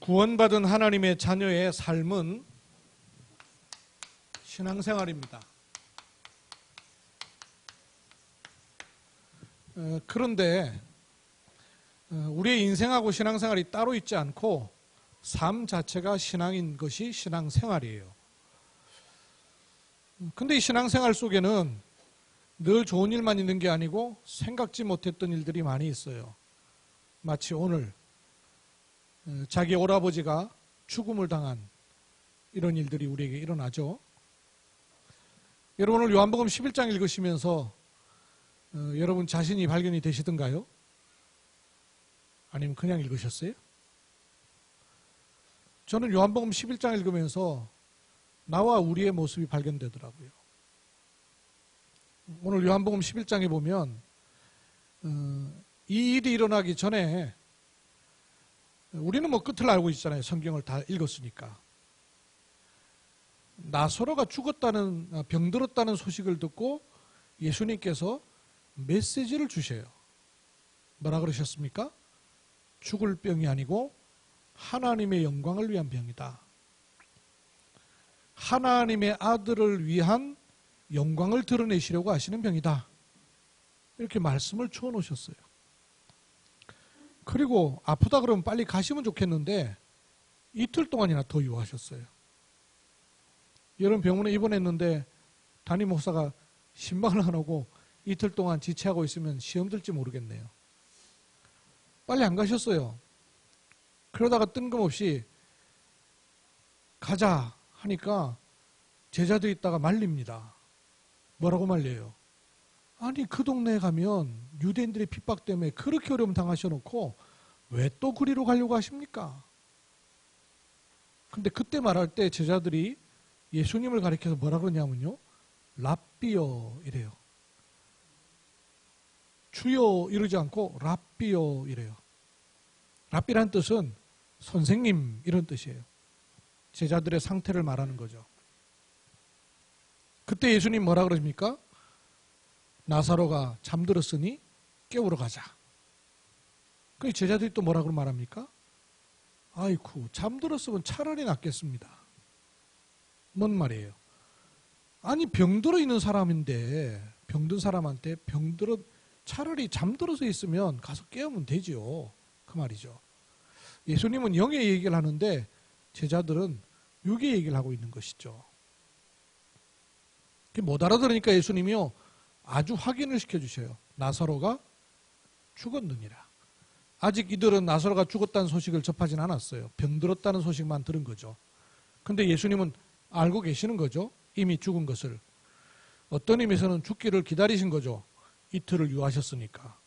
구원받은 하나님의 자녀의 삶은 신앙생활입니다. 그런데 우리의 인생하고 신앙생활이 따로 있지 않고 삶 자체가 신앙인 것이 신앙생활이에요. 근데 이 신앙생활 속에는 늘 좋은 일만 있는 게 아니고 생각지 못했던 일들이 많이 있어요. 마치 오늘 자기 오라버지가 죽음을 당한 이런 일들이 우리에게 일어나죠. 여러분 오늘 요한복음 11장 읽으시면서 여러분 자신이 발견이 되시던가요? 아니면 그냥 읽으셨어요? 저는 요한복음 11장 읽으면서 나와 우리의 모습이 발견되더라고요. 오늘 요한복음 11장에 보면 이 일이 일어나기 전에 우리는 뭐 끝을 알고 있잖아요. 성경을 다 읽었으니까. 나사로가 죽었다는, 병들었다는 소식을 듣고 예수님께서 메시지를 주셔요. 뭐라 그러셨습니까? 죽을 병이 아니고 하나님의 영광을 위한 병이다. 하나님의 아들을 위한 영광을 드러내시려고 하시는 병이다. 이렇게 말씀을 주어 놓으셨어요. 그리고 아프다 그러면 빨리 가시면 좋겠는데 이틀 동안이나 더 유하셨어요. 여러분 병원에 입원했는데 담임 목사가 신방을 안 하고 이틀 동안 지체하고 있으면 시험 들지 모르겠네요. 빨리 안 가셨어요. 그러다가 뜬금없이 가자 하니까 제자들이 있다가 말립니다. 뭐라고 말려요? 아니 그 동네에 가면 유대인들의 핍박 때문에 그렇게 어려움 당하셔놓고 왜 또 그리로 가려고 하십니까? 근데 그때 말할 때 제자들이 예수님을 가리켜서 뭐라 그러냐면요, 랍비여 이래요. 주여 이러지 않고 랍비여 이래요. 랍비란 뜻은 선생님 이런 뜻이에요. 제자들의 상태를 말하는 거죠. 그때 예수님 뭐라 그러십니까? 나사로가 잠들었으니 깨우러 가자. 그 제자들이 또 뭐라고 말합니까? 아이쿠 잠들었으면 차라리 낫겠습니다. 뭔 말이에요? 아니 병들어 있는 사람인데 병든 사람한테 차라리 잠들어서 있으면 가서 깨우면 되지요. 그 말이죠. 예수님은 영의 얘기를 하는데 제자들은 육의 얘기를 하고 있는 것이죠. 못 알아들으니까 예수님이요 아주 확인을 시켜주셔요. 나사로가 죽었느니라. 아직 이들은 나사로가 죽었다는 소식을 접하진 않았어요. 병들었다는 소식만 들은 거죠. 근데 예수님은 알고 계시는 거죠. 이미 죽은 것을. 어떤 의미에서는 죽기를 기다리신 거죠. 이틀을 유하셨으니까.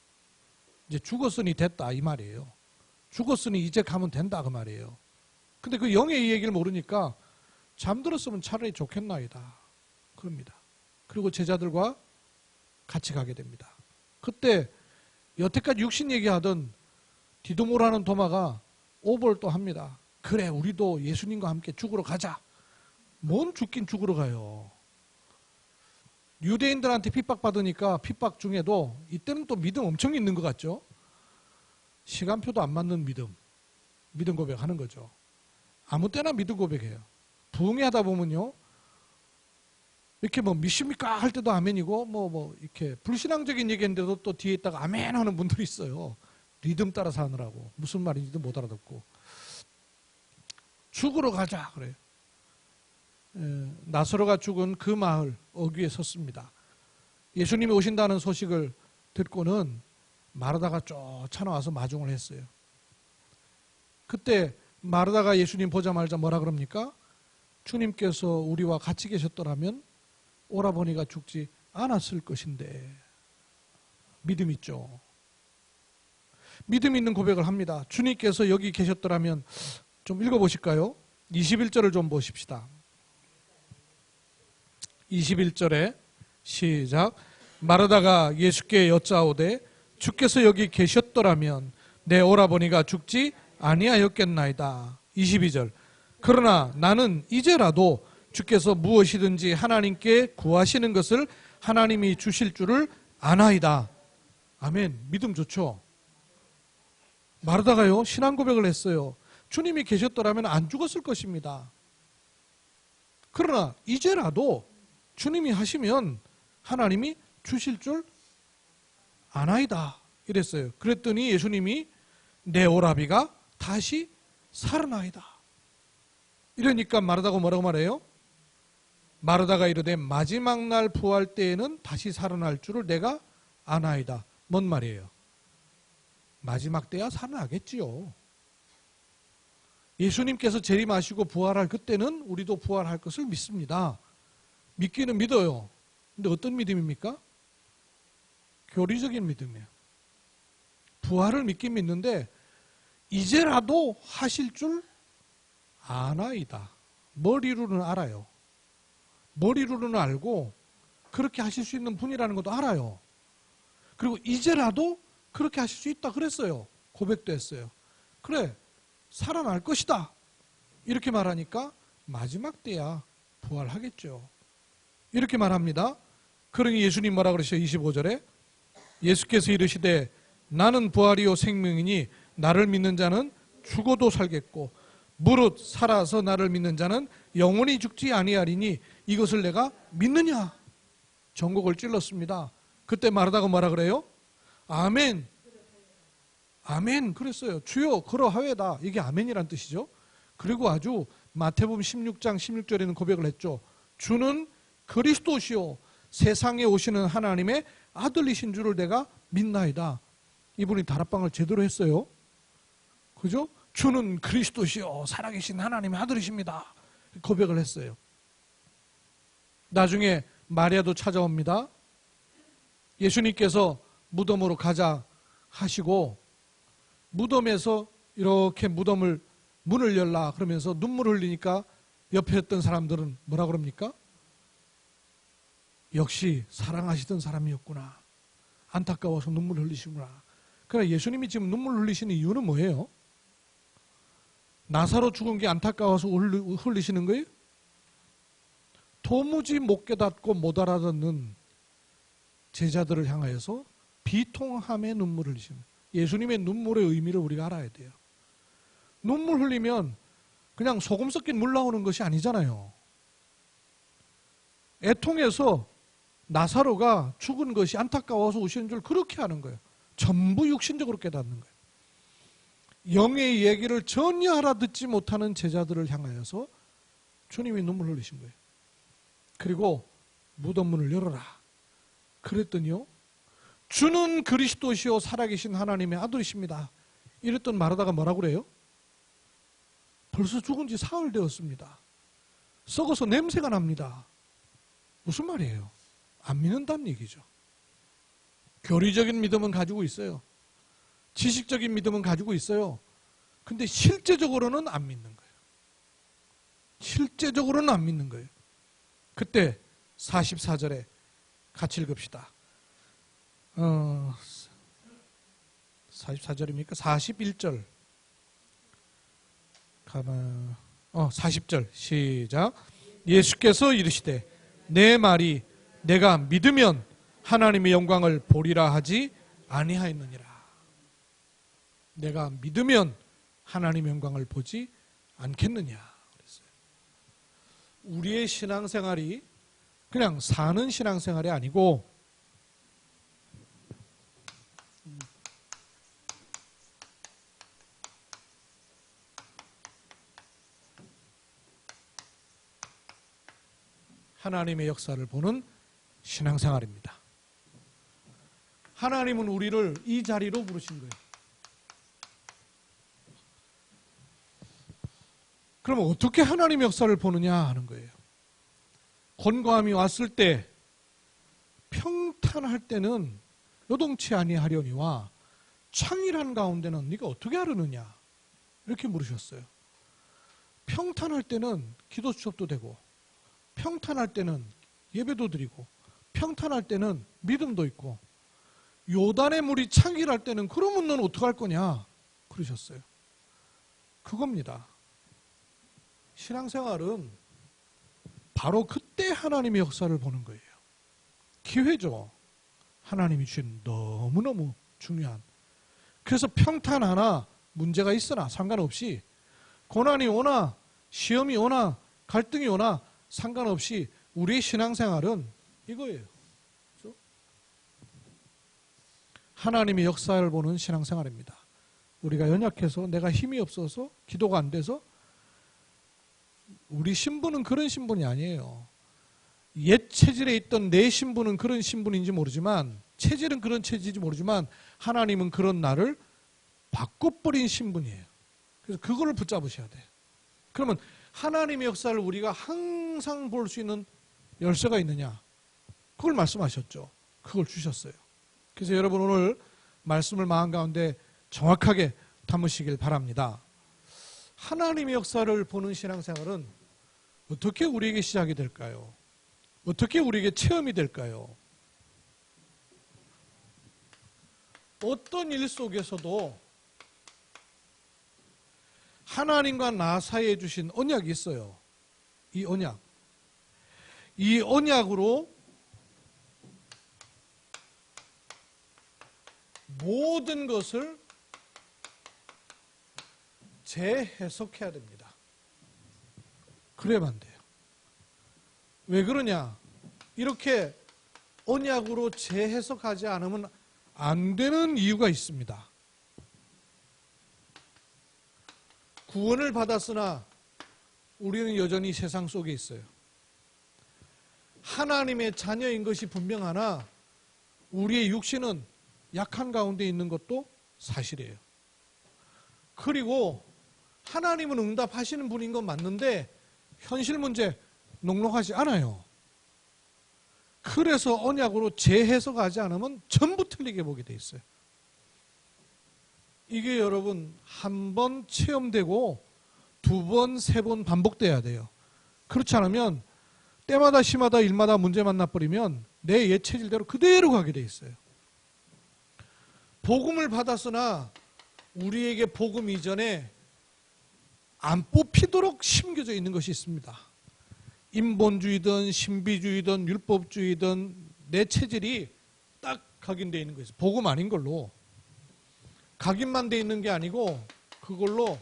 이제 죽었으니 됐다 이 말이에요. 죽었으니 이제 가면 된다 그 말이에요. 근데 그 영의 이 얘기를 모르니까 잠들었으면 차라리 좋겠나이다. 그럽니다. 그리고 제자들과 같이 가게 됩니다. 그때 여태까지 육신 얘기하던 디도모라는 도마가 오버를 또 합니다. 그래 우리도 예수님과 함께 죽으러 가자. 뭔 죽긴 죽으러 가요. 유대인들한테 핍박받으니까 핍박 중에도 이때는 또 믿음 엄청 있는 것 같죠. 시간표도 안 맞는 믿음 고백하는 거죠. 아무 때나 믿음 고백해요. 부흥회 하다 보면요 이렇게 뭐 믿습니까 할 때도 아멘이고 이렇게 불신앙적인 얘기인데도 또 뒤에 있다가 아멘 하는 분들이 있어요. 리듬 따라서 하느라고 무슨 말인지도 못 알아듣고. 죽으러 가자 그래요. 나사로가 죽은 그 마을 어귀에 섰습니다. 예수님이 오신다는 소식을 듣고는 마르다가 쫓아나와서 마중을 했어요. 그때 마르다가 예수님 보자마자 뭐라 그럽니까? 주님께서 우리와 같이 계셨더라면 오라버니가 죽지 않았을 것인데. 믿음 있죠. 믿음 있는 고백을 합니다. 주님께서 여기 계셨더라면. 좀 읽어보실까요? 21절을 좀 보십시다. 21절에 시작. 마르다가 예수께 여짜오되 주께서 여기 계셨더라면 내 오라버니가 죽지 아니하였겠나이다. 22절. 그러나 나는 이제라도 주께서 무엇이든지 하나님께 구하시는 것을 하나님이 주실 줄을 아나이다. 아멘. 믿음 좋죠. 마르다가요 신앙 고백을 했어요. 주님이 계셨더라면 안 죽었을 것입니다. 그러나 이제라도 주님이 하시면 하나님이 주실 줄 아나이다 이랬어요. 그랬더니 예수님이 내 오라비가 다시 살아나이다. 이러니까 마르다가 뭐라고 말해요? 마르다가 이르되 마지막 날 부활 때에는 다시 살아날 줄을 내가 아나이다. 뭔 말이에요? 마지막 때야 살아나겠지요. 예수님께서 재림하시고 부활할 그때는 우리도 부활할 것을 믿습니다. 믿기는 믿어요. 근데 어떤 믿음입니까? 교리적인 믿음이에요. 부활을 믿긴 믿는데 이제라도 하실 줄 아나이다. 머리로는 알아요. 머리로는 알고 그렇게 하실 수 있는 분이라는 것도 알아요. 그리고 이제라도 그렇게 하실 수 있다 그랬어요. 고백도 했어요. 그래, 살아날 것이다. 이렇게 말하니까 마지막 때야 부활하겠죠. 이렇게 말합니다. 그러니 예수님 뭐라 그러셔요? 25절에 예수께서 이르시되 나는 부활이요 생명이니 나를 믿는 자는 죽어도 살겠고 무릇 살아서 나를 믿는 자는 영원히 죽지 아니하리니 이것을 내가 믿느냐? 전곡을 찔렀습니다. 그때 말하다가 뭐라 그래요? 아멘. 아멘 그랬어요. 주여 그러하외다. 이게 아멘이란 뜻이죠. 그리고 아주 마태복음 16장 16절에는 고백을 했죠. 주는 그리스도시요 세상에 오시는 하나님의 아들이신 줄을 내가 믿나이다. 이분이 다락방을 제대로 했어요. 그죠? 주는 그리스도시요 살아계신 하나님의 아들이십니다. 고백을 했어요. 나중에 마리아도 찾아옵니다. 예수님께서 무덤으로 가자 하시고 무덤에서 이렇게 문을 열라 그러면서 눈물을 흘리니까 옆에 있던 사람들은 뭐라 그럽니까? 역시 사랑하시던 사람이었구나. 안타까워서 눈물을 흘리시구나. 그러나 예수님이 지금 눈물 흘리시는 이유는 뭐예요? 나사로 죽은 게 안타까워서 흘리시는 거예요? 도무지 못 깨닫고 못 알아듣는 제자들을 향하여서 비통함의 눈물을 흘리시는 거예요. 예수님의 눈물의 의미를 우리가 알아야 돼요. 눈물 흘리면 그냥 소금 섞인 물 나오는 것이 아니잖아요. 애통해서 나사로가 죽은 것이 안타까워서 우시는 줄 그렇게 하는 거예요. 전부 육신적으로 깨닫는 거예요. 영의 얘기를 전혀 알아듣지 못하는 제자들을 향하여서 주님이 눈물 흘리신 거예요. 그리고 무덤문을 열어라. 그랬더니요. 주는 그리스도시요 살아계신 하나님의 아들이십니다. 이랬던 마르다가 뭐라고 그래요? 벌써 죽은 지 사흘 되었습니다. 썩어서 냄새가 납니다. 무슨 말이에요? 안 믿는다는 얘기죠. 교리적인 믿음은 가지고 있어요. 지식적인 믿음은 가지고 있어요. 근데 실제적으로는 안 믿는 거예요. 실제적으로는 안 믿는 거예요. 그때 44절에 같이 읽읍시다. 44절입니까? 41절. 40절 시작. 예수께서 이르시되 내 말이 내가 믿으면 하나님의 영광을 보리라 하지 아니하였느니라. 내가 믿으면 하나님의 영광을 보지 않겠느냐 그랬어요. 우리의 신앙생활이 그냥 사는 신앙생활이 아니고 하나님의 역사를 보는 신앙생활입니다. 하나님은 우리를 이 자리로 부르신 거예요. 그럼 어떻게 하나님의 역사를 보느냐 하는 거예요. 곤고함이 왔을 때 평탄할 때는 요동치 아니하려니와 창일한 가운데는 네가 어떻게 하려느냐 이렇게 물으셨어요. 평탄할 때는 기도 수업도 되고 평탄할 때는 예배도 드리고 평탄할 때는 믿음도 있고 요단의 물이 창길할 때는 그러면 넌 어떡할 거냐 그러셨어요. 그겁니다. 신앙생활은 바로 그때 하나님의 역사를 보는 거예요. 기회죠. 하나님이 주신 너무너무 중요한. 그래서 평탄하나 문제가 있으나 상관없이 고난이 오나 시험이 오나 갈등이 오나 상관없이 우리의 신앙생활은 이거예요. 그렇죠? 하나님의 역사를 보는 신앙생활입니다. 우리가 연약해서 내가 힘이 없어서 기도가 안 돼서 우리 신분은 그런 신분이 아니에요. 옛 체질에 있던 내 신분은 그런 신분인지 모르지만 체질은 그런 체질인지 모르지만 하나님은 그런 나를 바꿔버린 신분이에요. 그래서 그거를 붙잡으셔야 돼요. 그러면 하나님의 역사를 우리가 항상 볼 수 있는 열쇠가 있느냐? 그걸 말씀하셨죠. 그걸 주셨어요. 그래서 여러분 오늘 말씀을 마음 가운데 정확하게 담으시길 바랍니다. 하나님의 역사를 보는 신앙생활은 어떻게 우리에게 시작이 될까요? 어떻게 우리에게 체험이 될까요? 어떤 일 속에서도 하나님과 나 사이에 주신 언약이 있어요. 이 언약. 이 언약으로 모든 것을 재해석해야 됩니다. 그래야만 돼요. 왜 그러냐? 이렇게 언약으로 재해석하지 않으면 안 되는 이유가 있습니다. 구원을 받았으나 우리는 여전히 세상 속에 있어요. 하나님의 자녀인 것이 분명하나 우리의 육신은 약한 가운데 있는 것도 사실이에요. 그리고 하나님은 응답하시는 분인 건 맞는데 현실 문제 녹록하지 않아요. 그래서 언약으로 재해석하지 않으면 전부 틀리게 보게 돼 있어요. 이게 여러분 한 번 체험되고 두 번, 세 번 반복돼야 돼요. 그렇지 않으면 때마다 시마다 일마다 문제 만나버리면 내 옛 체질대로 그대로 가게 돼 있어요. 복음을 받았으나 우리에게 복음 이전에 안 뽑히도록 심겨져 있는 것이 있습니다. 인본주의든 신비주의든 율법주의든 내 체질이 딱 각인되어 있는 거예요. 복음 아닌 걸로. 각인만 돼 있는 게 아니고 그걸로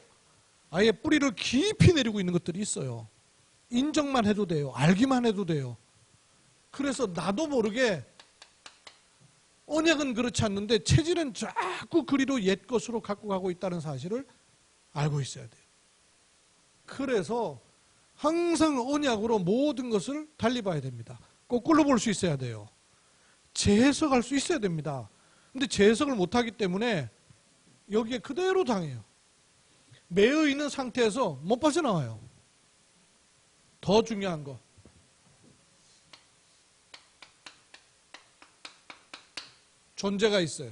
아예 뿌리를 깊이 내리고 있는 것들이 있어요. 인정만 해도 돼요. 알기만 해도 돼요. 그래서 나도 모르게 언약은 그렇지 않는데 체질은 자꾸 그리로 옛 것으로 갖고 가고 있다는 사실을 알고 있어야 돼요. 그래서 항상 언약으로 모든 것을 달리 봐야 됩니다. 거꾸로 볼 수 있어야 돼요. 재해석할 수 있어야 됩니다. 근데 재해석을 못하기 때문에 여기에 그대로 당해요. 매여 있는 상태에서 못 빠져나와요. 더 중요한 거. 존재가 있어요.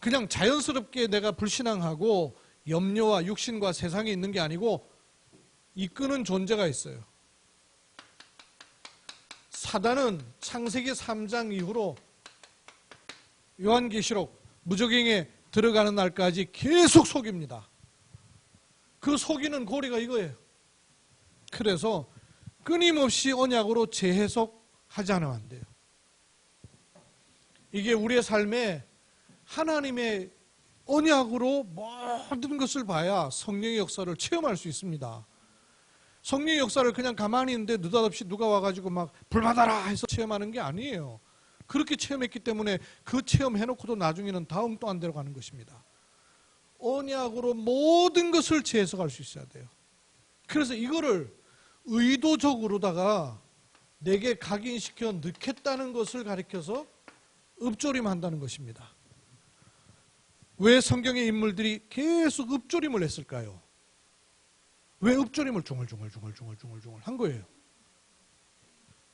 그냥 자연스럽게 내가 불신앙하고 염려와 육신과 세상에 있는 게 아니고 이끄는 존재가 있어요. 사단은 창세기 3장 이후로 요한계시록 무저갱에 들어가는 날까지 계속 속입니다. 그 속이는 고리가 이거예요. 그래서 끊임없이 언약으로 재해석하지 않으면 안 돼요. 이게 우리의 삶에 하나님의 언약으로 모든 것을 봐야 성령의 역사를 체험할 수 있습니다. 성령의 역사를 그냥 가만히 있는데 느닷없이 누가 와가지고 막 불 받아라 해서 체험하는 게 아니에요. 그렇게 체험했기 때문에 그 체험해놓고도 나중에는 다 엉뚱한 데로 가는 것입니다. 언약으로 모든 것을 재해석할 수 있어야 돼요. 그래서 이거를 의도적으로다가 내게 각인시켜 넣겠다는 것을 가리켜서 읍조림한다는 것입니다. 왜 성경의 인물들이 계속 읍조림을 했을까요? 왜 읍조림을 중얼중얼 한 거예요?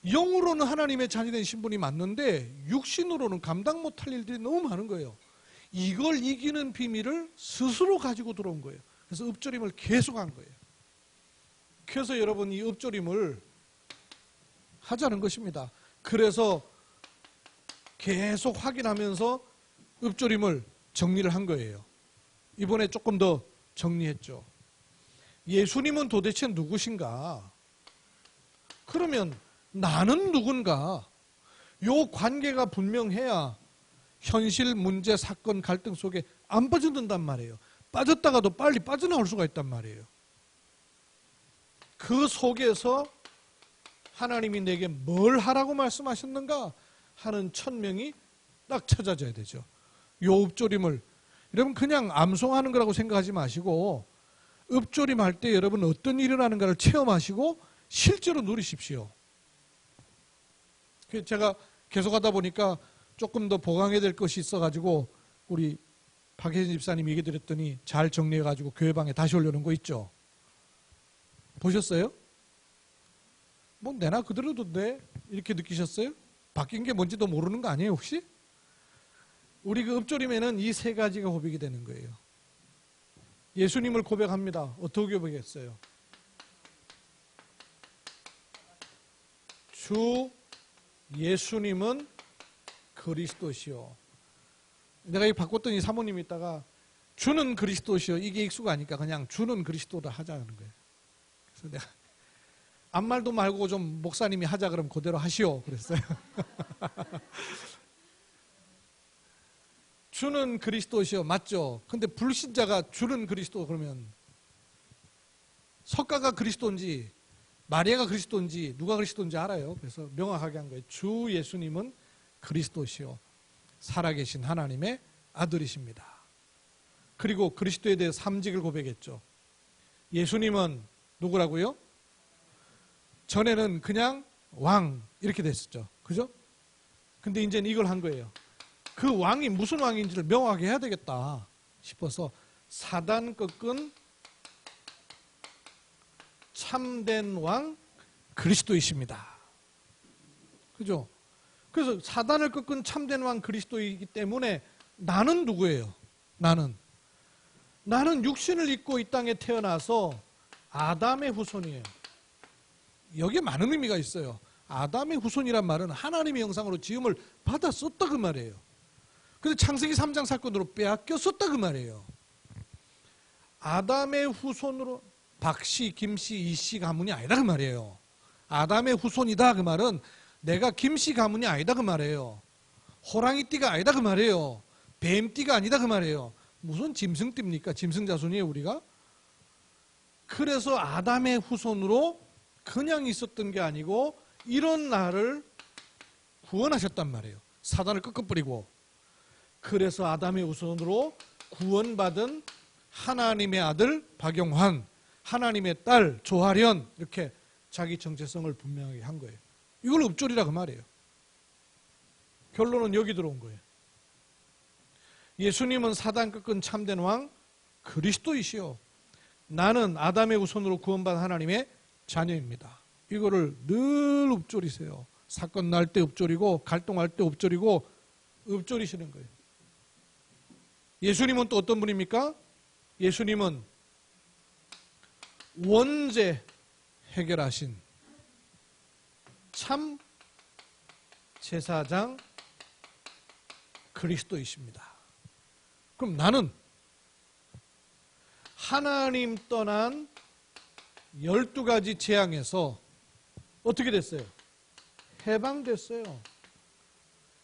영으로는 하나님의 자녀된 신분이 맞는데 육신으로는 감당 못할 일들이 너무 많은 거예요. 이걸 이기는 비밀을 스스로 가지고 들어온 거예요. 그래서 읍조림을 계속 한 거예요. 그래서 여러분 이 읍조림을 하자는 것입니다. 그래서 계속 확인하면서 읍조림을 정리를 한 거예요. 이번에 조금 더 정리했죠. 예수님은 도대체 누구신가? 그러면 나는 누군가? 요 관계가 분명해야 현실 문제, 사건, 갈등 속에 안 빠져든단 말이에요. 빠졌다가도 빨리 빠져나올 수가 있단 말이에요. 그 속에서 하나님이 내게 뭘 하라고 말씀하셨는가 하는 천명이 딱 찾아져야 되죠. 요 읍조림을 여러분 그냥 암송하는 거라고 생각하지 마시고 읍조림 할 때 여러분 어떤 일을 하는가를 체험하시고 실제로 누리십시오. 제가 계속 하다 보니까 조금 더 보강해야 될 것이 있어가지고 우리 박혜진 집사님 얘기 드렸더니 잘 정리해가지고 교회방에 다시 올려놓은 거 있죠. 보셨어요? 뭐 내나 그대로던데 이렇게 느끼셨어요? 바뀐 게 뭔지도 모르는 거 아니에요 혹시? 우리 그 읍조림에는 이 세 가지가 고백이 되는 거예요. 예수님을 고백합니다. 어떻게 고백했어요? 주 예수님은 그리스도시요. 내가 이 바꿨더니 사모님이 있다가 주는 그리스도시요. 이게 익숙하니까 그냥 주는 그리스도다 하자는 거예요. 그래서 내가 아무 말도 말고 좀 목사님이 하자 그러면 그대로 하시오 그랬어요. 주는 그리스도시요. 맞죠? 근데 불신자가 주는 그리스도 그러면 석가가 그리스도인지 마리아가 그리스도인지 누가 그리스도인지 알아요. 그래서 명확하게 한 거예요. 주 예수님은 그리스도시요. 살아계신 하나님의 아들이십니다. 그리고 그리스도에 대해 삼직을 고백했죠. 예수님은 누구라고요? 전에는 그냥 왕 이렇게 됐었죠. 그죠? 근데 이제는 이걸 한 거예요. 그 왕이 무슨 왕인지를 명확하게 해야 되겠다 싶어서 사단 꺾은 참된 왕 그리스도이십니다. 그죠? 그래서 사단을 꺾은 참된 왕 그리스도이기 때문에 나는 누구예요? 나는 육신을 입고 이 땅에 태어나서 아담의 후손이에요. 여기에 많은 의미가 있어요. 아담의 후손이란 말은 하나님의 형상으로 지음을 받았었다 그 말이에요. 근데 창세기 3장 사건으로 빼앗겼었다 그 말이에요. 아담의 후손으로 박씨, 김씨, 이씨 가문이 아니다 그 말이에요. 아담의 후손이다 그 말은 내가 김씨 가문이 아니다 그 말이에요. 호랑이띠가 아니다 그 말이에요. 뱀띠가 아니다 그 말이에요. 무슨 짐승띠입니까? 짐승자손이에요 우리가? 그래서 아담의 후손으로 그냥 있었던 게 아니고 이런 나를 구원하셨단 말이에요. 사단을 꺾어버리고. 그래서 아담의 후손으로 구원받은 하나님의 아들 박영환, 하나님의 딸 조아련 이렇게 자기 정체성을 분명하게 한 거예요. 이걸 읍조리라 그 말이에요. 결론은 여기 들어온 거예요. 예수님은 사단 꺾은 참된 왕 그리스도이시요. 나는 아담의 후손으로 구원받은 하나님의 자녀입니다. 이거를 늘 읍조리세요. 사건 날 때 읍조리고 갈등할 때 읍조리고 읍조리시는 거예요. 예수님은 또 어떤 분입니까? 예수님은 원죄 해결하신 참 제사장 그리스도이십니다. 그럼 나는 하나님 떠난 12가지 재앙에서 어떻게 됐어요? 해방됐어요.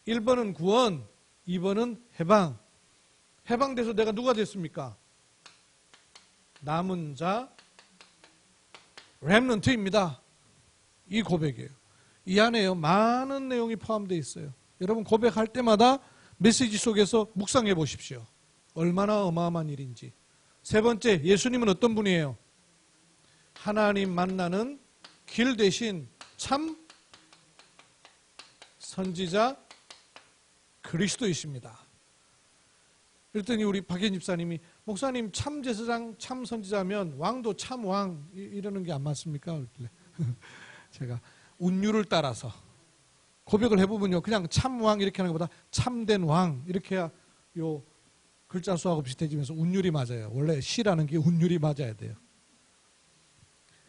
1번은 구원, 2번은 해방. 해방돼서 내가 누가 됐습니까? 남은 자 렘넌트입니다. 이 고백이에요. 이 안에요 많은 내용이 포함되어 있어요. 여러분 고백할 때마다 메시지 속에서 묵상해 보십시오. 얼마나 어마어마한 일인지. 세 번째, 예수님은 어떤 분이에요? 하나님 만나는 길 대신 참 선지자 그리스도이십니다. 그랬더니 우리 박현 집사님이 목사님 참 제사장 참 선지자면 왕도 참 왕 이러는 게 안 맞습니까? 제가 운율을 따라서 고백을 해보면요 그냥 참 왕 이렇게 하는 것보다 참된 왕 이렇게 해야 요 글자 수하고 비슷해지면서 운율이 맞아요. 원래 시라는 게 운율이 맞아야 돼요.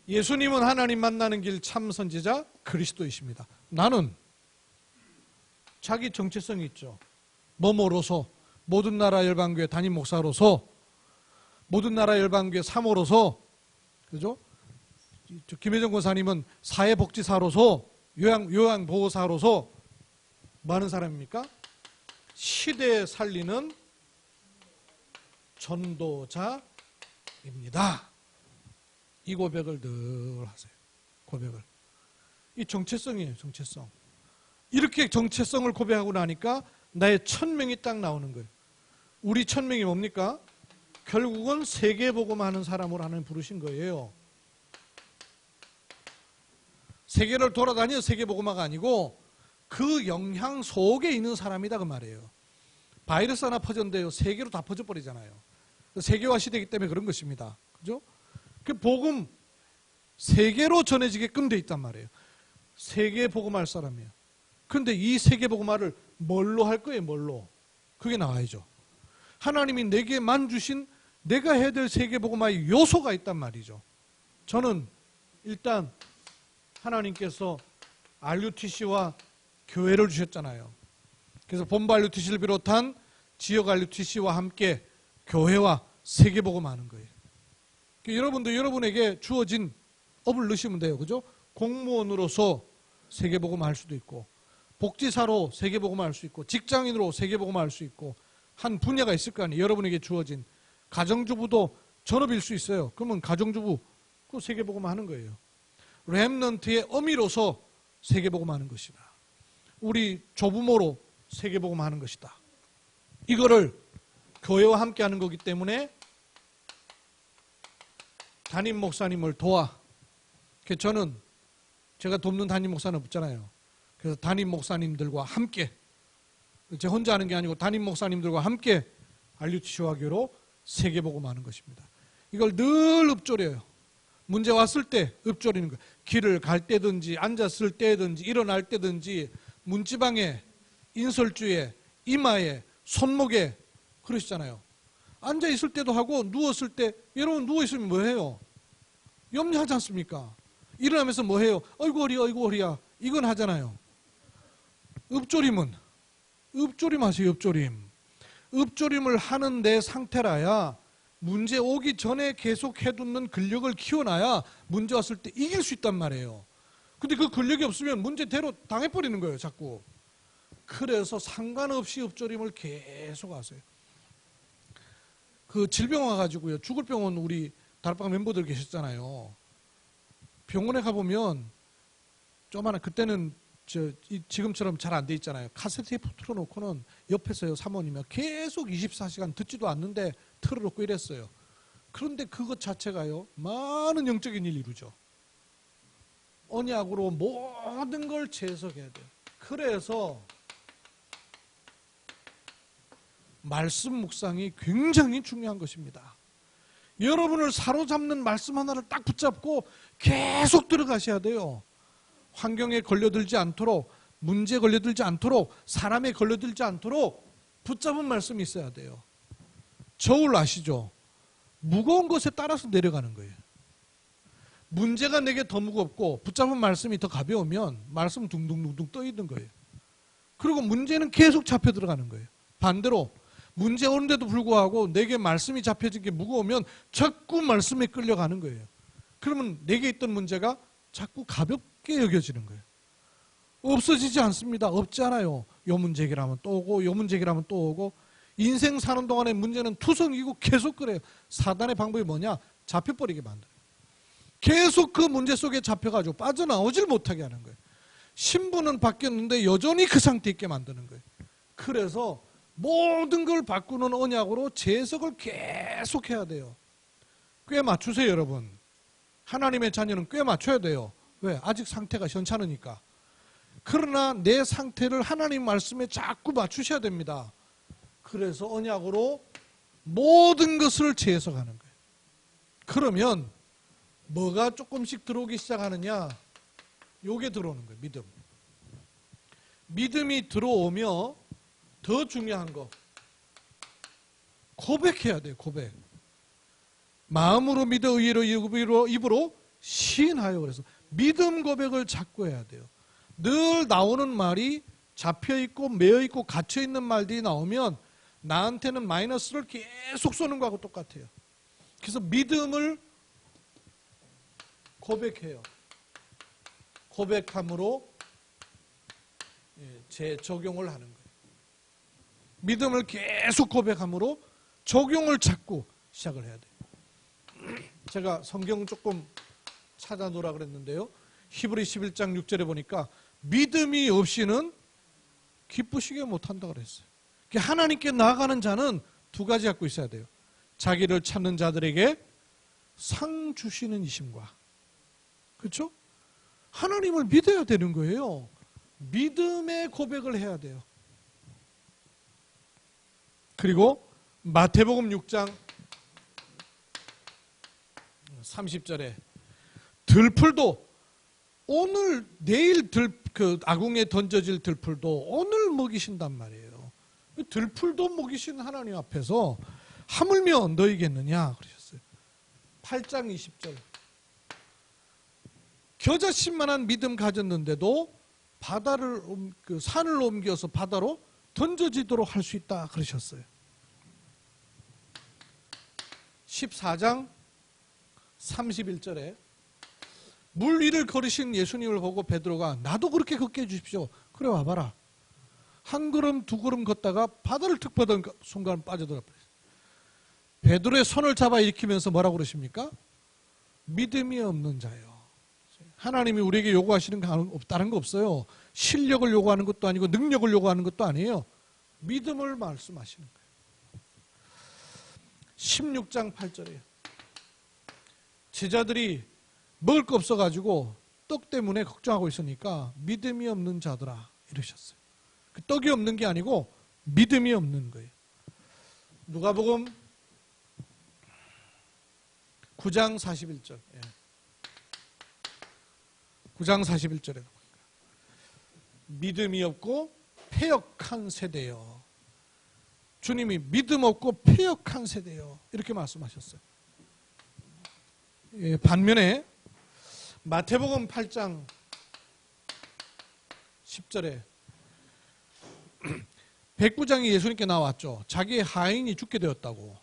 예수님은 하나님 만나는 길 참 선지자 그리스도이십니다. 나는 자기 정체성이 있죠. 뭐뭐로서 모든 나라 열방교회 담임 목사로서 모든 나라 열방교회 사모로서 그죠? 김혜정 권사님은 사회복지사로서 요양보호사로서 뭐 하는 사람입니까? 시대에 살리는 전도자입니다. 이 고백을 늘 하세요. 고백을. 이 정체성이에요. 정체성. 이렇게 정체성을 고백하고 나니까 나의 천명이 딱 나오는 거예요. 우리 천명이 뭡니까? 결국은 세계복음하는 사람으로 하나님 부르신 거예요. 세계를 돌아다니는 세계복음화가 아니고 그 영향 속에 있는 사람이다 그 말이에요. 바이러스 하나 퍼졌는데요. 세계로 다 퍼져버리잖아요. 세계화 시대이기 때문에 그런 것입니다. 그죠? 그 복음 세계로 전해지게끔 돼 있단 말이에요. 세계 복음할 사람이에요. 그런데 이 세계 복음화를 뭘로 할 거예요? 뭘로? 그게 나와야죠. 하나님이 내게만 주신 내가 해야 될 세계 복음화의 요소가 있단 말이죠. 저는 일단 하나님께서 RUTC와 교회를 주셨잖아요. 그래서 본부 RUTC를 비롯한 지역 RUTC와 함께 교회와 세계 복음하는 거예요. 여러분도 여러분에게 주어진 업을 넣으시면 돼요. 그죠? 공무원으로서 세계복음 할 수도 있고, 복지사로 세계복음 할 수 있고, 직장인으로 세계복음 할 수 있고, 한 분야가 있을 거 아니에요. 여러분에게 주어진. 가정주부도 전업일 수 있어요. 그러면 가정주부, 그 세계복음 하는 거예요. 렘넌트의 어미로서 세계복음 하는 것이다. 우리 조부모로 세계복음 하는 것이다. 이거를 교회와 함께 하는 거기 때문에 담임 목사님을 도와. 저는 제가 돕는 담임 목사는 없잖아요. 그래서 담임 목사님들과 함께, 제가 혼자 하는 게 아니고 담임 목사님들과 함께 RUTC와 교로 세계복음 하는 것입니다. 이걸 늘 읊조려요. 문제 왔을 때 읊조리는 거예요. 길을 갈 때든지 앉았을 때든지 일어날 때든지 문지방에 인설주에 이마에 손목에 그러시잖아요. 앉아있을 때도 하고 누웠을 때, 여러분 누워있으면 뭐해요? 염려하지 않습니까? 일어나면서 뭐해요? 어이구 허리야 어이구 허리야 이건 하잖아요. 읊조림은 읊조림 하세요. 읊조림을 하는 내 상태라야 문제 오기 전에 계속 해두는 근력을 키워놔야 문제 왔을 때 이길 수 있단 말이에요. 근데 그 근력이 없으면 문제대로 당해버리는 거예요. 자꾸. 그래서 상관없이 읊조림을 계속 하세요. 그 질병 와가지고요. 죽을 병원 우리 다락방 멤버들 계셨잖아요. 병원에 가보면 조그마한 그때는 지금처럼 잘 안 돼 있잖아요. 카세트 테이프 틀어놓고는 옆에서요 사모님이 계속 24시간 듣지도 않는데 틀어놓고 이랬어요. 그런데 그것 자체가요 많은 영적인 일 이루죠. 언약으로 모든 걸 재해석해야 돼요. 그래서 말씀 묵상이 굉장히 중요한 것입니다. 여러분을 사로잡는 말씀 하나를 딱 붙잡고 계속 들어가셔야 돼요. 환경에 걸려들지 않도록, 문제에 걸려들지 않도록, 사람에 걸려들지 않도록 붙잡은 말씀이 있어야 돼요. 저울 아시죠? 무거운 것에 따라서 내려가는 거예요. 문제가 내게 더 무겁고 붙잡은 말씀이 더 가벼우면 말씀 둥둥둥둥 떠 있는 거예요. 그리고 문제는 계속 잡혀 들어가는 거예요. 반대로 문제 오는데도 불구하고 내게 말씀이 잡혀진 게 무거우면 자꾸 말씀에 끌려가는 거예요. 그러면 내게 있던 문제가 자꾸 가볍게 여겨지는 거예요. 없어지지 않습니다. 없지 않아요. 요 문제 해결하면 또 오고 요 문제 해결하면 또 오고 인생 사는 동안의 문제는 투성이고 계속 그래요. 사단의 방법이 뭐냐? 잡혀버리게 만들어요. 계속 그 문제 속에 잡혀가지고 빠져나오질 못하게 하는 거예요. 신분은 바뀌었는데 여전히 그 상태에 있게 만드는 거예요. 그래서 모든 걸 바꾸는 언약으로 재해석을 계속 해야 돼요. 꽤 맞추세요, 여러분. 하나님의 자녀는 꽤 맞춰야 돼요. 왜? 아직 상태가 현찮으니까. 그러나 내 상태를 하나님 말씀에 자꾸 맞추셔야 됩니다. 그래서 언약으로 모든 것을 재해석하는 거예요. 그러면 뭐가 조금씩 들어오기 시작하느냐? 요게 들어오는 거예요. 믿음. 믿음이 들어오며 더 중요한 거 고백해야 돼요. 고백. 마음으로 믿어 의로 입으로 시인하여. 그래서 믿음 고백을 자꾸 해야 돼요. 늘 나오는 말이 잡혀있고 매여있고 갇혀있는 말들이 나오면 나한테는 마이너스를 계속 쏘는 거하고 똑같아요. 그래서 믿음을 고백해요. 고백함으로 재적용을 하는 거예요. 믿음을 계속 고백함으로 적용을 자꾸 시작을 해야 돼요. 제가 성경 조금 찾아놓으라 그랬는데요. 히브리 11장 6절에 보니까 믿음이 없이는 기쁘시게 못한다 그랬어요. 하나님께 나아가는 자는 두 가지 갖고 있어야 돼요. 자기를 찾는 자들에게 상 주시는 이심과, 그렇죠? 하나님을 믿어야 되는 거예요. 믿음의 고백을 해야 돼요. 그리고 마태복음 6장 30절에 들풀도 오늘 내일 아궁에 던져질 들풀도 오늘 먹이신단 말이에요. 들풀도 먹이신 하나님 앞에서 하물며 너희겠느냐 그러셨어요. 8장 20절. 겨자씨만한 믿음 가졌는데도 산을 옮겨서 바다로 던져지도록 할 수 있다 그러셨어요. 14장 31절에 물 위를 걸으신 예수님을 보고 베드로가 나도 그렇게 걷게 해주십시오. 그래 와봐라. 한 걸음 두 걸음 걷다가 바다를 툭 보던 순간 빠져들어 버렸어요. 베드로의 손을 잡아 일으키면서 뭐라고 그러십니까? 믿음이 없는 자요. 하나님이 우리에게 요구하시는 거 다른 거 없어요. 실력을 요구하는 것도 아니고 능력을 요구하는 것도 아니에요. 믿음을 말씀하시는 거예요. 16장 8절에 제자들이 먹을 거 없어가지고 떡 때문에 걱정하고 있으니까 믿음이 없는 자들아 이러셨어요. 그 떡이 없는 게 아니고 믿음이 없는 거예요. 누가복음 9장 41절. 9장 41절에 믿음이 없고 패역한 세대요. 주님이 믿음 없고 패역한 세대요. 이렇게 말씀하셨어요. 반면에 마태복음 8장 10절에 백부장이 예수님께 나왔죠. 자기의 하인이 죽게 되었다고.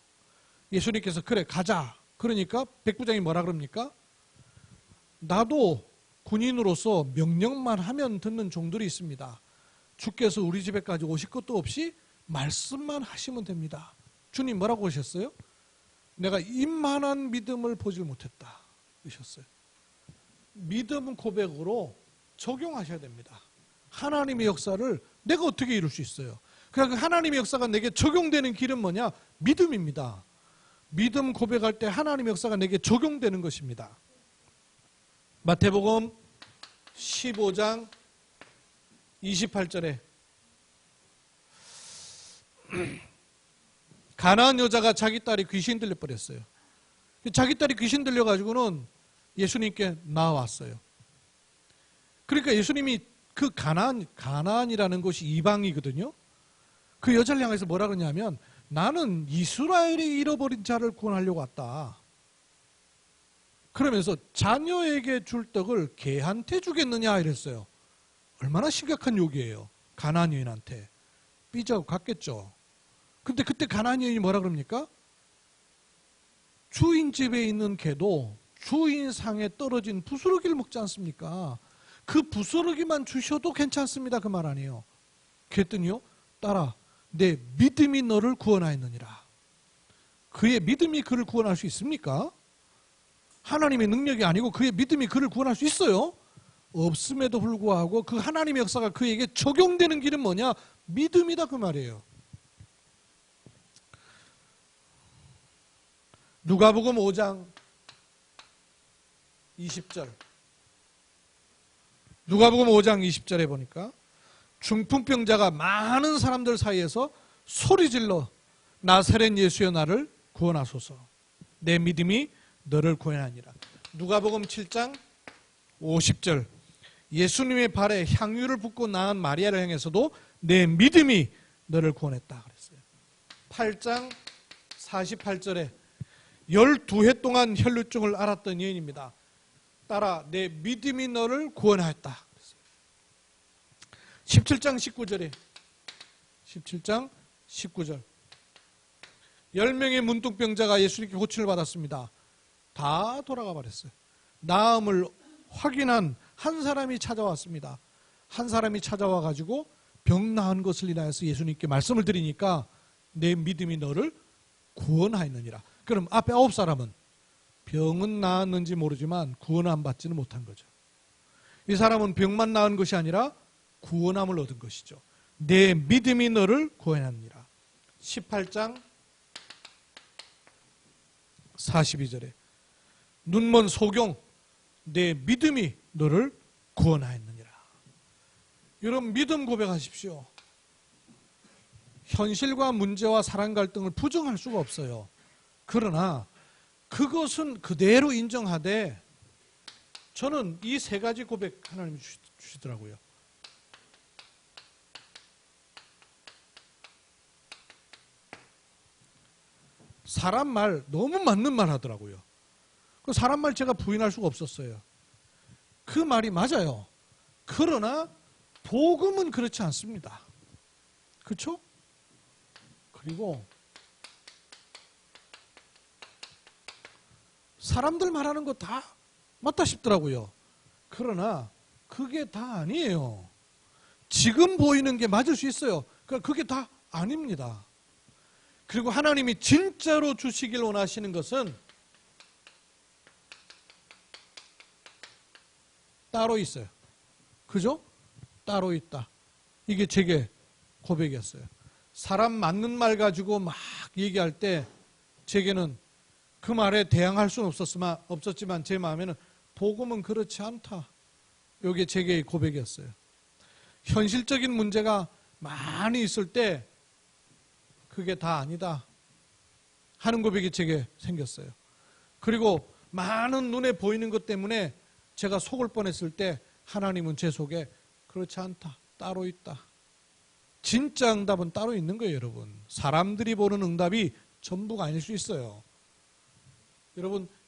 예수님께서 그래 가자. 그러니까 백부장이 뭐라 그럽니까? 나도 군인으로서 명령만 하면 듣는 종들이 있습니다. 주께서 우리 집에까지 오실 것도 없이 말씀만 하시면 됩니다. 주님 뭐라고 하셨어요? 내가 이만한 믿음을 보질 못했다 그러셨어요. 믿음은 고백으로 적용하셔야 됩니다. 하나님의 역사를 내가 어떻게 이룰 수 있어요? 그러니까 하나님의 역사가 내게 적용되는 길은 뭐냐? 믿음입니다. 믿음 고백할 때 하나님의 역사가 내게 적용되는 것입니다. 마태복음 15장 28절에 가나안 여자가 자기 딸이 귀신 들려버렸어요. 자기 딸이 귀신 들려가지고는 예수님께 나왔어요. 그러니까 예수님이 그 가나안이라는 곳이 이방이거든요. 그 여자를 향해서 뭐라 그러냐면 나는 이스라엘이 잃어버린 자를 구원하려고 왔다. 그러면서 자녀에게 줄 떡을 개한테 주겠느냐 이랬어요. 얼마나 심각한 요구예요. 가나안 여인한테. 삐져 갔겠죠. 근데 그때 가나안 여인이 뭐라 그럽니까? 주인 집에 있는 개도 주인 상에 떨어진 부스러기를 먹지 않습니까? 그 부스러기만 주셔도 괜찮습니다. 그 말 아니에요. 그랬더니요. 딸아 내 믿음이 너를 구원하였느니라. 그의 믿음이 그를 구원할 수 있습니까? 하나님의 능력이 아니고 그의 믿음이 그를 구원할 수 있어요? 없음에도 불구하고 그 하나님의 역사가 그에게 적용되는 길은 뭐냐? 믿음이다 그 말이에요. 누가복음 5장 20절. 누가복음 5장 20절에 보니까 중풍병자가 많은 사람들 사이에서 소리질러 나사렛 예수여 나를 구원하소서. 내 믿음이 너를 구원하니라. 누가복음 7장 50절. 예수님의 발에 향유를 붓고 나은 마리아를 향해서도 내 믿음이 너를 구원했다 그랬어요. 8장 48절에 12해 동안 혈루증을 앓았던 여인입니다. 딸아 내 믿음이 너를 구원하였다 그랬어요. 17장 19절에 17장 19절 10명의 문둥병자가 예수님께 고침을 받았습니다. 다 돌아가 버렸어요. 나음을 확인한 한 사람이 찾아왔습니다. 한 사람이 찾아와 가지고 병 나은 것을 인하여서 예수님께 말씀을 드리니까 내 믿음이 너를 구원하였느니라. 그럼 앞에 9사람은 병은 나았는지 모르지만 구원 안 받지는 못한 거죠. 이 사람은 병만 나은 것이 아니라 구원함을 얻은 것이죠. 내 믿음이 너를 구원하느니라. 18장 42절에 눈먼 소경 내 믿음이 너를 구원하였느니라. 여러분 믿음 고백하십시오. 현실과 문제와 사랑 갈등을 부정할 수가 없어요. 그러나 그것은 그대로 인정하되 저는 이 세 가지 고백 하나님이 주시더라고요. 사람 말 너무 맞는 말 하더라고요. 그 사람 말 제가 부인할 수가 없었어요. 그 말이 맞아요. 그러나 복음은 그렇지 않습니다. 그렇죠? 그리고 사람들 말하는 거 다 맞다 싶더라고요. 그러나 그게 다 아니에요. 지금 보이는 게 맞을 수 있어요. 그러니까 그게 다 아닙니다. 그리고 하나님이 진짜로 주시길 원하시는 것은 따로 있어요. 그죠? 따로 있다. 이게 제게 고백이었어요. 사람 맞는 말 가지고 막 얘기할 때 제게는 그 말에 대항할 수는 없었지만 제 마음에는 복음은 그렇지 않다. 이게 제게 고백이었어요. 현실적인 문제가 많이 있을 때 그게 다 아니다 하는 고백이 제게 생겼어요. 그리고 많은 눈에 보이는 것 때문에 제가 속을 뻔했을 때 하나님은 제 속에 그렇지 않다. 따로 있다. 진짜 응답은 따로 있는 거예요, 여러분. 사람들이 보는 응답이 전부가 아닐 수 있어요.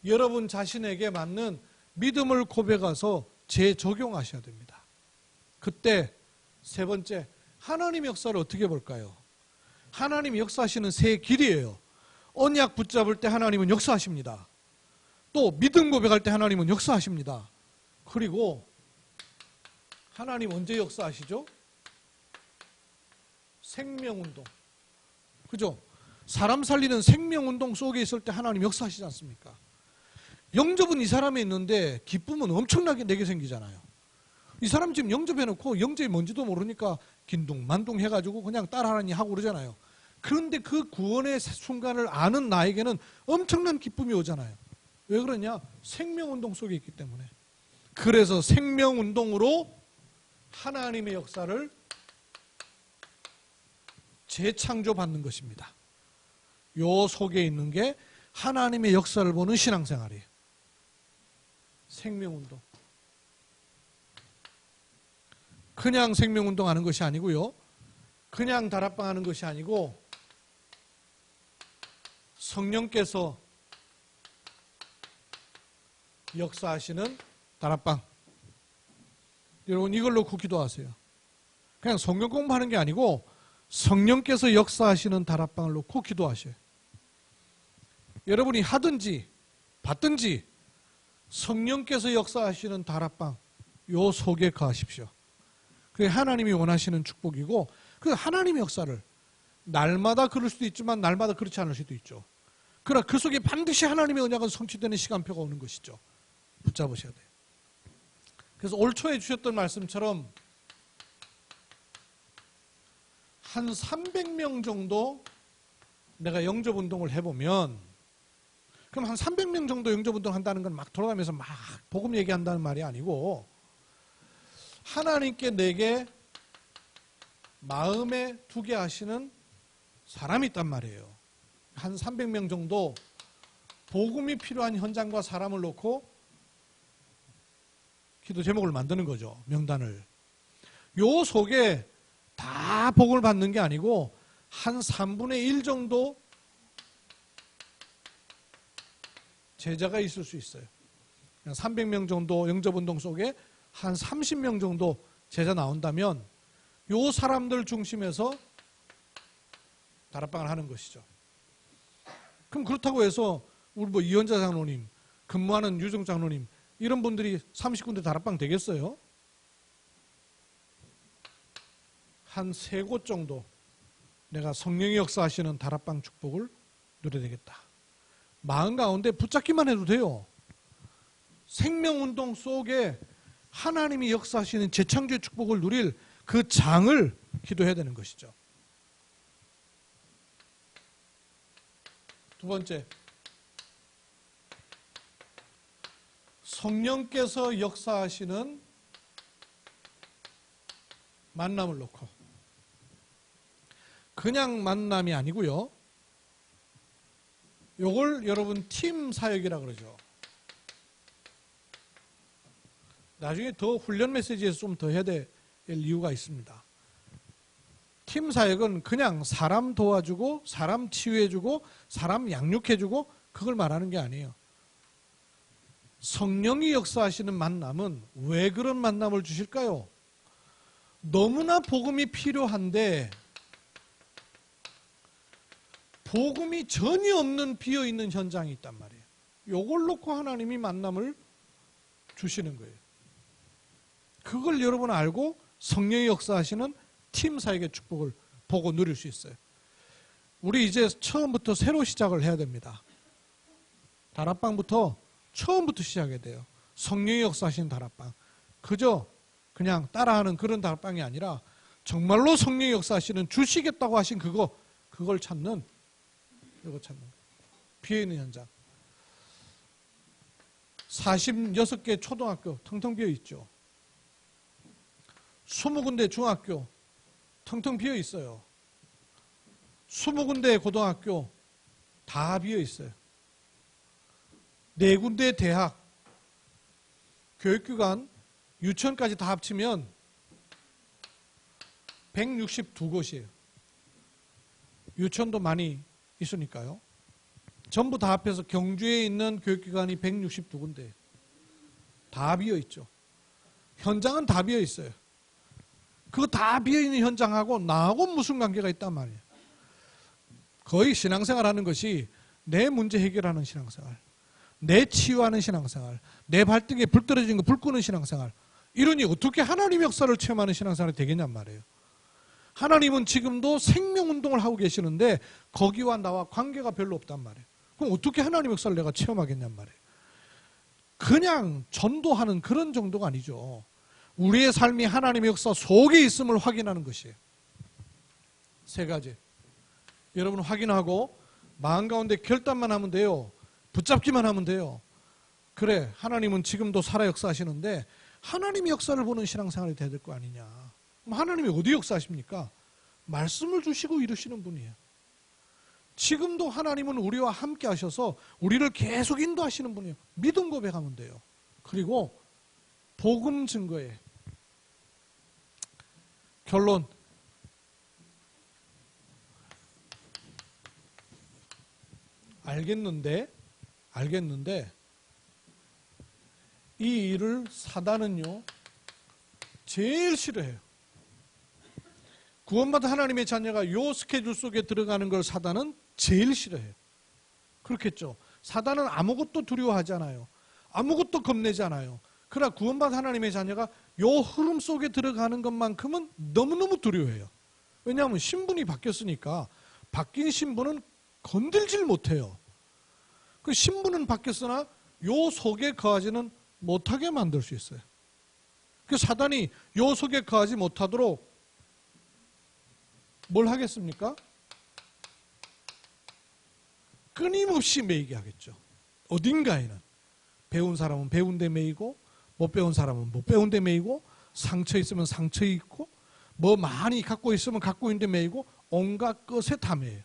여러분 자신에게 맞는 믿음을 고백해서 재적용하셔야 됩니다. 그때 세 번째, 하나님의 역사를 어떻게 볼까요? 하나님이 역사하시는 세 길이에요. 언약 붙잡을 때 하나님은 역사하십니다. 또 믿음 고백할 때 하나님은 역사하십니다. 그리고 하나님 언제 역사하시죠? 생명운동. 그죠? 사람 살리는 생명운동 속에 있을 때 하나님 역사하시지 않습니까? 영접은 이 사람에 있는데 기쁨은 엄청나게 내게 생기잖아요. 이 사람 지금 영접해놓고 영접이 뭔지도 모르니까 긴둥만둥 해가지고 그냥 따라하니 하고 그러잖아요. 그런데 그 구원의 순간을 아는 나에게는 엄청난 기쁨이 오잖아요. 왜 그러냐? 생명운동 속에 있기 때문에. 그래서 생명운동으로 하나님의 역사를 재창조받는 것입니다. 요 속에 있는 게 하나님의 역사를 보는 신앙생활이에요. 생명운동. 그냥 생명운동 하는 것이 아니고요. 그냥 다락방 하는 것이 아니고 성령께서 역사하시는 다락방. 여러분 이걸로 꼭 기도하세요. 그냥 성경 공부하는 게 아니고 성령께서 역사하시는 다락방을 놓고 기도하셔요. 여러분이 하든지 받든지 성령께서 역사하시는 다락방 요 속에 거하십시오. 그게 하나님이 원하시는 축복이고 그 하나님의 역사를 날마다 그럴 수도 있지만 날마다 그렇지 않을 수도 있죠. 그러나 그 속에 반드시 하나님의 언약은 성취되는 시간표가 오는 것이죠. 붙잡으셔야 돼요. 그래서 올 초에 주셨던 말씀처럼 한 300명 정도 내가 영접운동을 해보면 그럼 한 300명 정도 영접운동 한다는 건 막 돌아가면서 막 복음 얘기한다는 말이 아니고 하나님께 내게 마음에 두게 하시는 사람이 있단 말이에요. 한 300명 정도 복음이 필요한 현장과 사람을 놓고 기도 제목을 만드는 거죠. 명단을. 요 속에 다 복음을 받는 게 아니고 한 3분의 1 정도 제자가 있을 수 있어요. 300명 정도 영접운동 속에 한 30명 정도 제자 나온다면 요 사람들 중심에서 다락방을 하는 것이죠. 그럼 그렇다고 해서 우리 이현자 장로님, 근무하는 유정 장로님 이런 분들이 30군데 다락방 되겠어요? 한 3곳 정도 내가 성령의 역사하시는 다락방 축복을 누려야 되겠다. 마음 가운데 붙잡기만 해도 돼요. 생명운동 속에 하나님이 역사하시는 재창조의 축복을 누릴 그 장을 기도해야 되는 것이죠. 두 번째, 성령께서 역사하시는 만남을 놓고, 그냥 만남이 아니고요. 요걸 여러분 팀 사역이라 그러죠. 나중에 더 훈련 메시지에서 좀 더 해야 될 이유가 있습니다. 팀 사역은 그냥 사람 도와주고 사람 치유해주고 사람 양육해주고 그걸 말하는 게 아니에요. 성령이 역사하시는 만남은 왜 그런 만남을 주실까요? 너무나 복음이 필요한데 복음이 전혀 없는 비어있는 현장이 있단 말이에요. 요걸 놓고 하나님이 만남을 주시는 거예요. 그걸 여러분 알고 성령이 역사하시는 팀 사역의 축복을 보고 누릴 수 있어요. 우리 이제 처음부터 새로 시작을 해야 됩니다. 다락방부터 처음부터 시작해야 돼요. 성령이 역사하시는 다락방. 그저 그냥 따라하는 그런 다락방이 아니라 정말로 성령이 역사하시는 주시겠다고 하신 그걸 찾는, 이거 찾는 비어있는 현장. 46개 초등학교 텅텅 비어있죠. 20군데 중학교 텅텅 비어있어요. 20군데 고등학교 다 비어있어요. 4군데 대학, 교육기관, 유치원까지 다 합치면 162곳이에요. 유치원도 많이 있으니까요. 전부 다 합해서 경주에 있는 교육기관이 162군데 다 비어있죠. 현장은 다 비어있어요. 그거 다 비어있는 현장하고 나하고 무슨 관계가 있단 말이에요. 거의 신앙생활하는 것이 내 문제 해결하는 신앙생활, 내 치유하는 신앙생활, 내 발등에 불 떨어진 거 불 끄는 신앙생활, 이러니 어떻게 하나님의 역사를 체험하는 신앙생활이 되겠냔 말이에요. 하나님은 지금도 생명운동을 하고 계시는데 거기와 나와 관계가 별로 없단 말이에요. 그럼 어떻게 하나님의 역사를 내가 체험하겠냔 말이에요. 그냥 전도하는 그런 정도가 아니죠. 우리의 삶이 하나님의 역사 속에 있음을 확인하는 것이에요. 3가지. 여러분 확인하고 마음 가운데 결단만 하면 돼요. 붙잡기만 하면 돼요. 그래, 하나님은 지금도 살아 역사하시는데 하나님의 역사를 보는 신앙생활이 돼야 될 거 아니냐. 그럼 하나님이 어디 역사하십니까? 말씀을 주시고 이루시는 분이에요. 지금도 하나님은 우리와 함께 하셔서 우리를 계속 인도하시는 분이에요. 믿음 고백하면 돼요. 그리고 복음 증거에 결론, 알겠는데 이 일을 사단은요 제일 싫어해요. 구원받은 하나님의 자녀가 요 스케줄 속에 들어가는 걸 사단은 제일 싫어해요. 그렇겠죠. 사단은 아무것도 두려워하지 않아요. 아무것도 겁내지 않아요. 그러나 구원받은 하나님의 자녀가 요 흐름 속에 들어가는 것만큼은 너무너무 두려워해요. 왜냐하면 신분이 바뀌었으니까 바뀐 신분은 건들질 못해요. 그 신분은 바뀌었으나 요 속에 거하지는 못하게 만들 수 있어요. 그 사단이 요 속에 거하지 못하도록 뭘 하겠습니까? 끊임없이 매이게 하겠죠. 어딘가에는 배운 사람은 배운 데 매이고 못 배운 사람은 못 배운 데 매이고 상처 있으면 상처 있고 뭐 많이 갖고 있으면 갖고 있는 데 매이고 온갖 것에 다 매여요.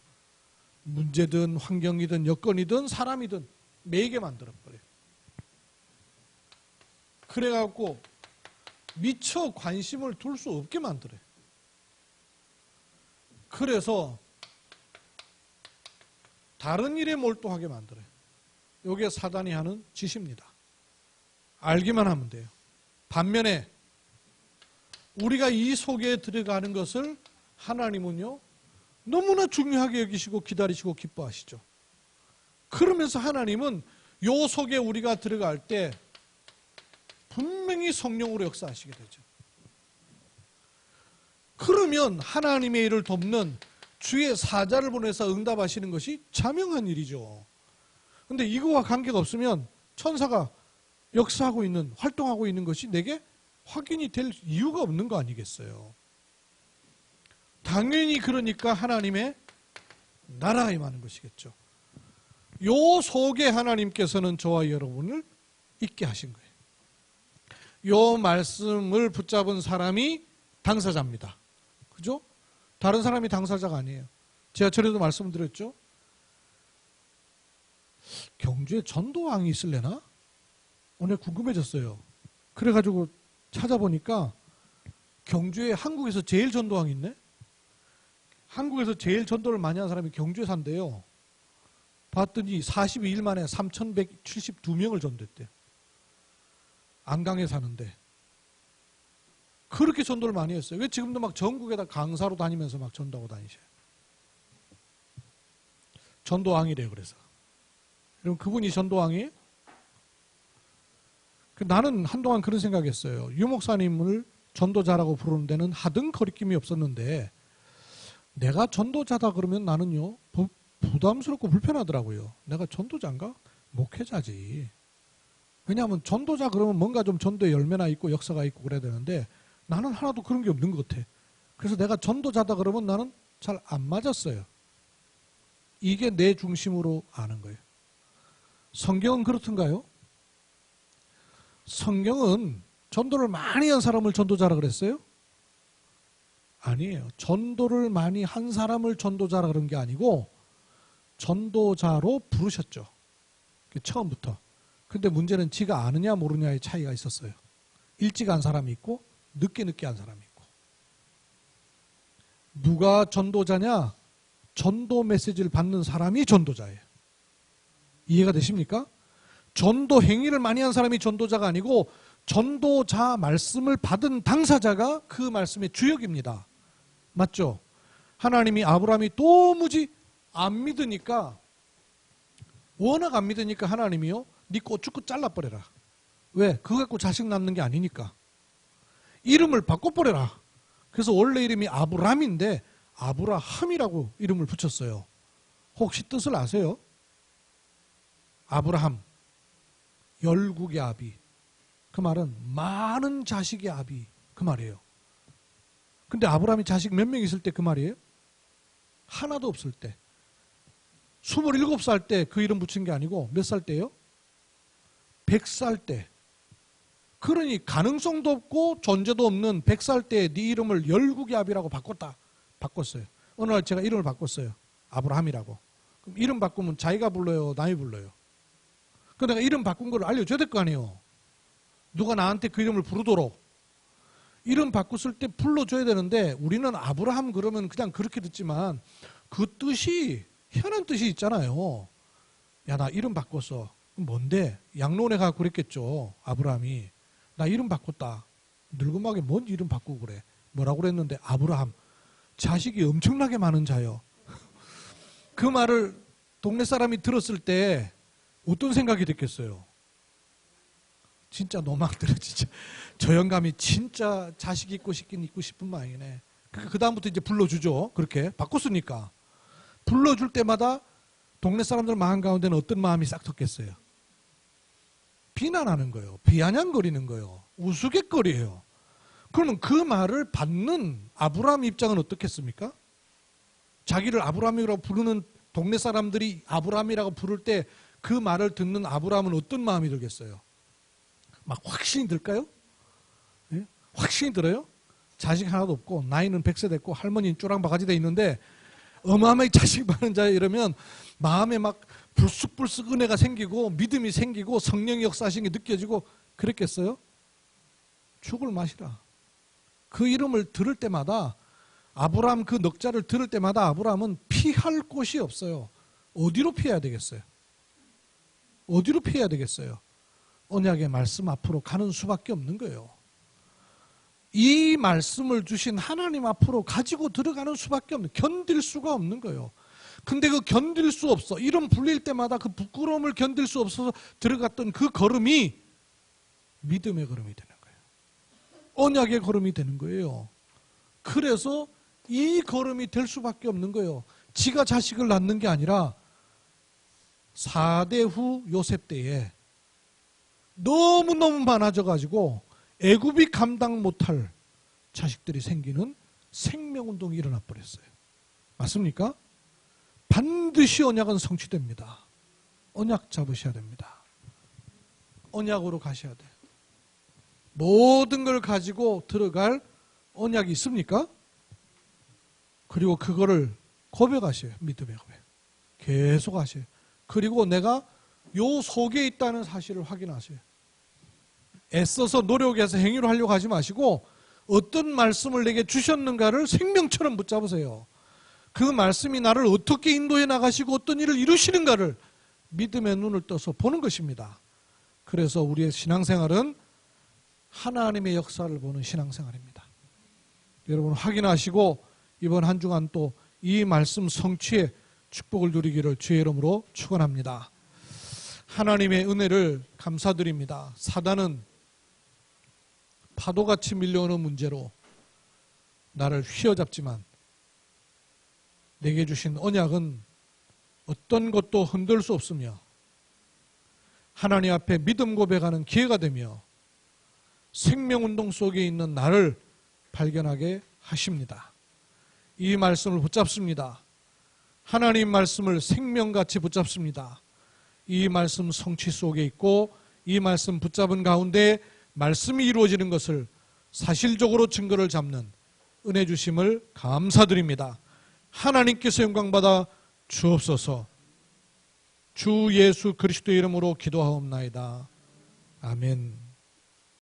문제든 환경이든 여건이든 사람이든 매이게 만들어버려요. 그래갖고 미처 관심을 둘 수 없게 만들어요. 그래서 다른 일에 몰두하게 만들어요. 이게 사단이 하는 짓입니다. 알기만 하면 돼요. 반면에 우리가 이 속에 들어가는 것을 하나님은요 너무나 중요하게 여기시고 기다리시고 기뻐하시죠. 그러면서 하나님은 요 속에 우리가 들어갈 때 분명히 성령으로 역사하시게 되죠. 그러면 하나님의 일을 돕는 주의 사자를 보내서 응답하시는 것이 자명한 일이죠. 근데 이거와 관계가 없으면 천사가 역사하고 있는, 활동하고 있는 것이 내게 확인이 될 이유가 없는 거 아니겠어요? 당연히 그러니까 하나님의 나라에 임하는 것이겠죠. 요 속에 하나님께서는 저와 여러분을 있게 하신 거예요. 요 말씀을 붙잡은 사람이 당사자입니다. 그죠? 다른 사람이 당사자가 아니에요. 제가 전에도 말씀드렸죠. 경주에 전도왕이 있을래나? 오늘 궁금해졌어요. 그래가지고 찾아보니까 경주에 한국에서 제일 전도왕이 있네? 한국에서 제일 전도를 많이 한 사람이 경주에 산대요. 봤더니 42일 만에 3,172명을 전도했대요. 안강에 사는데. 그렇게 전도를 많이 했어요. 왜 지금도 막 전국에다 강사로 다니면서 막 전도하고 다니셔요. 전도왕이래요, 그래서. 그럼 그분이 전도왕이에요? 나는 한동안 그런 생각했어요. 유 목사님을 전도자라고 부르는 데는 하등 거리낌이 없었는데 내가 전도자다 그러면 나는요 부담스럽고 불편하더라고요. 내가 전도자인가? 목회자지. 왜냐하면 전도자 그러면 뭔가 좀 전도의 열매나 있고 역사가 있고 그래야 되는데 나는 하나도 그런 게 없는 것 같아. 그래서 내가 전도자다 그러면 나는 잘 안 맞았어요. 이게 내 중심으로 아는 거예요. 성경은 그렇던가요? 성경은 전도를 많이 한 사람을 전도자라 그랬어요? 아니에요. 전도를 많이 한 사람을 전도자라 그런 게 아니고 전도자로 부르셨죠. 처음부터. 근데 문제는 지가 아느냐 모르냐의 차이가 있었어요. 일찍 한 사람이 있고 늦게 한 사람이 있고. 누가 전도자냐? 전도 메시지를 받는 사람이 전도자예요. 이해가 되십니까? 전도 행위를 많이 한 사람이 전도자가 아니고 전도자 말씀을 받은 당사자가 그 말씀의 주역입니다. 맞죠? 하나님이 아브라함이 도무지 안 믿으니까, 워낙 안 믿으니까 하나님이요, 네 고추꽃 잘라버려라. 왜? 그거 갖고 자식 낳는 게 아니니까. 이름을 바꿔버려라. 그래서 원래 이름이 아브람인데 아브라함이라고 이름을 붙였어요. 혹시 뜻을 아세요? 아브라함, 열국의 아비. 그 말은 많은 자식의 아비. 그 말이에요. 근데 아브라함이 자식 몇 명 있을 때 그 말이에요? 하나도 없을 때. 27살 때 그 이름 붙인 게 아니고 몇 살 때예요? 100살 때. 그러니 가능성도 없고 존재도 없는 100살 때 네 이름을 열국의 아비라고 바꿨어요. 어느 날 제가 이름을 바꿨어요. 아브라함이라고. 그럼 이름 바꾸면 자기가 불러요? 남이 불러요? 그 내가 이름 바꾼 걸 알려줘야 될 거 아니에요. 누가 나한테 그 이름을 부르도록. 이름 바꿨을 때 불러줘야 되는데 우리는 아브라함 그러면 그냥 그렇게 듣지만 그 뜻이 희한한 뜻이 있잖아요. 야, 나 이름 바꿨어. 뭔데? 양론에 가고 그랬겠죠. 아브라함이. 나 이름 바꿨다. 늙음하게 뭔 이름 바꾸고 그래. 뭐라고 그랬는데 아브라함. 자식이 엄청나게 많은 자요. 그 말을 동네 사람이 들었을 때 어떤 생각이 됐겠어요? 진짜 노망들어 진짜. 저 영감이 진짜 자식 있고 싶긴 있고 싶은 마음이네. 그 다음부터 이제 불러주죠. 그렇게 바꿨으니까. 불러줄 때마다 동네 사람들 마음 가운데는 어떤 마음이 싹 텄겠어요? 비난하는 거예요. 비아냥거리는 거예요. 우스갯거리예요. 그러면 그 말을 받는 아브라함 입장은 어떻겠습니까? 자기를 아브라함이라고 부르는 동네 사람들이 아브라함이라고 부를 때 그 말을 듣는 아브라함은 어떤 마음이 들겠어요? 막 확신이 들까요? 예? 확신이 들어요? 자식 하나도 없고 나이는 100세 됐고 할머니는 쪼랑바가지 돼 있는데 어마어마하게 자식 많은 자야 이러면 마음에 막 불쑥불쑥 은혜가 생기고 믿음이 생기고 성령의 역사하시는 게 느껴지고 그랬겠어요? 죽을 맛이라. 그 이름을 들을 때마다 아브라함 그 넉자를 들을 때마다 아브라함은 피할 곳이 없어요. 어디로 피해야 되겠어요? 어디로 피해야 되겠어요? 언약의 말씀 앞으로 가는 수밖에 없는 거예요. 이 말씀을 주신 하나님 앞으로 가지고 들어가는 수밖에 없는, 견딜 수가 없는 거예요. 근데 그 견딜 수 없어. 이름 불릴 때마다 그 부끄러움을 견딜 수 없어서 들어갔던 그 걸음이 믿음의 걸음이 되는 거예요. 언약의 걸음이 되는 거예요. 그래서 이 걸음이 될 수밖에 없는 거예요. 지가 자식을 낳는 게 아니라 4대 후 요셉 때에 너무너무 많아져가지고 애굽이 감당 못할 자식들이 생기는 생명운동이 일어나 버렸어요. 맞습니까? 반드시 언약은 성취됩니다. 언약 잡으셔야 됩니다. 언약으로 가셔야 돼요. 모든 걸 가지고 들어갈 언약이 있습니까? 그리고 그거를 고백하셔요. 믿음의 고백. 계속 하셔요. 그리고 내가 요 속에 있다는 사실을 확인하세요. 애써서 노력해서 행위로 하려고 하지 마시고 어떤 말씀을 내게 주셨는가를 생명처럼 붙잡으세요. 그 말씀이 나를 어떻게 인도해 나가시고 어떤 일을 이루시는가를 믿음의 눈을 떠서 보는 것입니다. 그래서 우리의 신앙생활은 하나님의 역사를 보는 신앙생활입니다. 여러분 확인하시고 이번 한 주간 또 이 말씀 성취의 축복을 누리기를 주의 이름으로 축원합니다. 하나님의 은혜를 감사드립니다. 사단은 파도같이 밀려오는 문제로 나를 휘어잡지만 내게 주신 언약은 어떤 것도 흔들 수 없으며 하나님 앞에 믿음 고백하는 기회가 되며 생명운동 속에 있는 나를 발견하게 하십니다. 이 말씀을 붙잡습니다. 하나님 말씀을 생명같이 붙잡습니다. 이 말씀 성취 속에 있고 이 말씀 붙잡은 가운데 말씀이 이루어지는 것을 사실적으로 증거를 잡는 은혜 주심을 감사드립니다. 하나님께서 영광받아 주옵소서. 주 예수 그리스도의 이름으로 기도하옵나이다. 아멘.